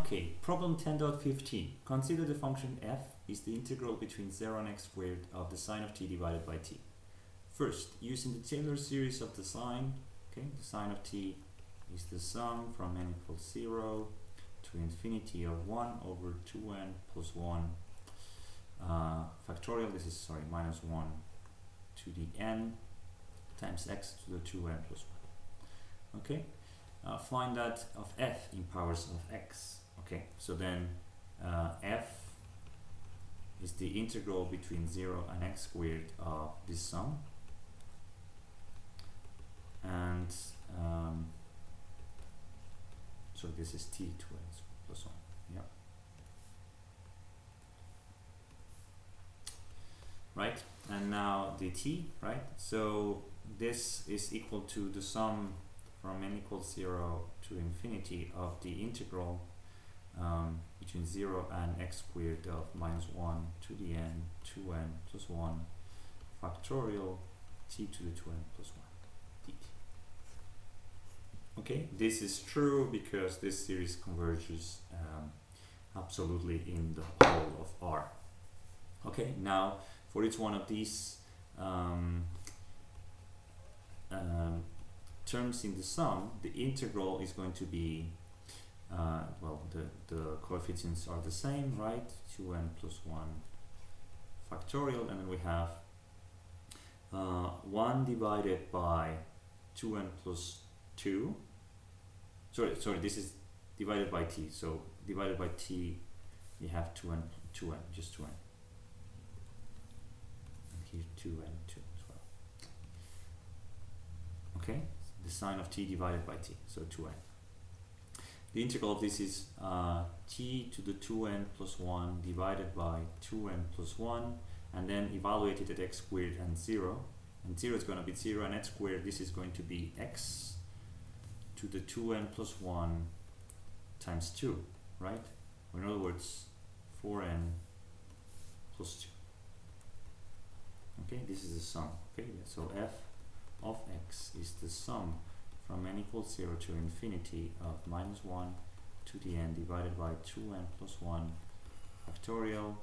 Okay, problem 10.15. Consider the function f is the integral between 0 and x squared of the sine of t divided by t. First, using the Taylor series of the sine, okay, the sine of t is the sum from n equals 0 to infinity of 1 over 2n plus 1 factorial, this is, sorry, minus 1 to the n times x to the 2n plus 1. Okay, find that of f in powers of x. Okay, so then f is the integral between 0 and x squared of this sum, and so this is t to n plus 1. Yeah, right, and now the t, right, so this is equal to the sum from n equals 0 to infinity of the integral between 0 and x squared of minus 1 to the n 2n plus 1 factorial t to the 2n plus 1 dt. Okay, this is true because this series converges absolutely in the whole of R. Okay, now for each one of these terms in the sum, the integral is going to be well, the coefficients are the same, right? 2n plus 1 factorial, and then we have 1 divided by 2n plus 2. Sorry, this is divided by t. So divided by t, you have 2n, just 2n. And here 2n, 2 as well. Okay, the sine of t divided by t, so 2n. The integral of this is t to the 2n plus 1 divided by 2n plus 1, and then evaluated at x squared and 0. And 0 is going to be 0, and x squared, this is going to be x to the 2n plus 1 times 2, right? Or in other words, 4n plus 2. Okay, this is the sum. Okay, so f of x is the sum from n equals 0 to infinity of minus 1 to the n divided by 2n plus 1 factorial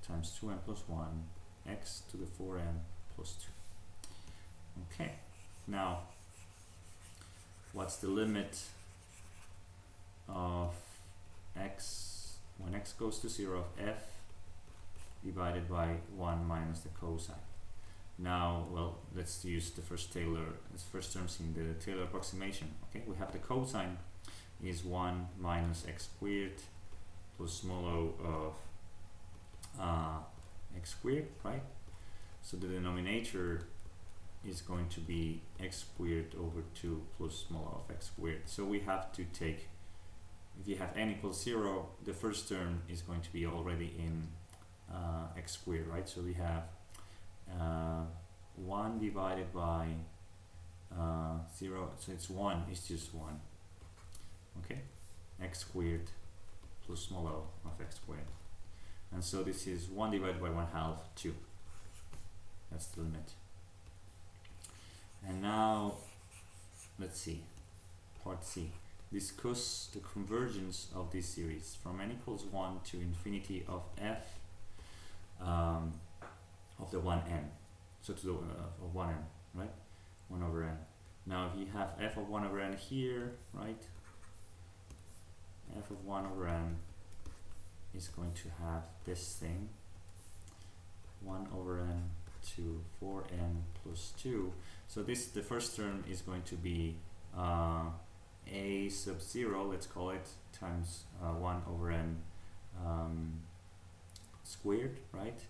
times 2n plus 1 x to the 4n plus 2. Okay, now what's the limit of x when x goes to 0 of f divided by 1 minus the cosine? Now, well, let's use the first terms in the Taylor approximation. Okay, we have the cosine is 1 minus x squared plus small o of x squared, right? So the denominator is going to be x squared over 2 plus small o of x squared. So we have to take, if you have n equals 0, the first term is going to be already in x squared, right? So we have 1 divided by 0, so it's 1, it's just 1. Okay, x squared plus small o of x squared. And so this is 1 divided by 1/2, 2. That's the limit. And now, let's see, part C. Discuss the convergence of this series from n equals 1 to infinity of f of the 1n. So to the of 1n, right? 1 over n. Now if you have f of 1 over n here, right? F of 1 over n is going to have this thing, 1 over n to 4n plus 2. So this, the first term is going to be a sub 0, let's call it, times 1 over n squared, right?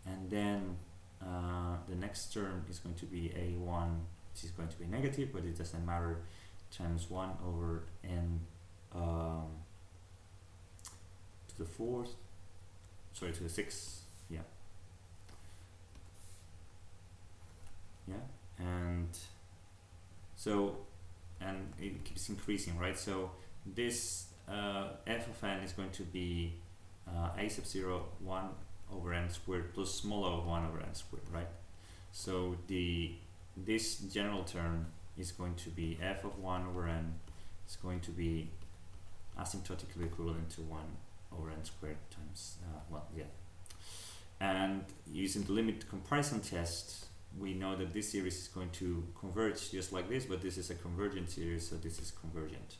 And then the next term is going to be a1, which is going to be negative, but it doesn't matter, times 1 over n to the 4th, sorry, to the 6th, yeah. And so, and it keeps increasing, right? So this f of n is going to be a sub 0, 1 over n squared plus small o of 1 over n squared, right? So this general term is going to be f of 1 over n is going to be asymptotically equivalent to 1 over n squared times, and using the limit comparison test, we know that this series is going to converge just like this, but this is a convergent series, so this is convergent.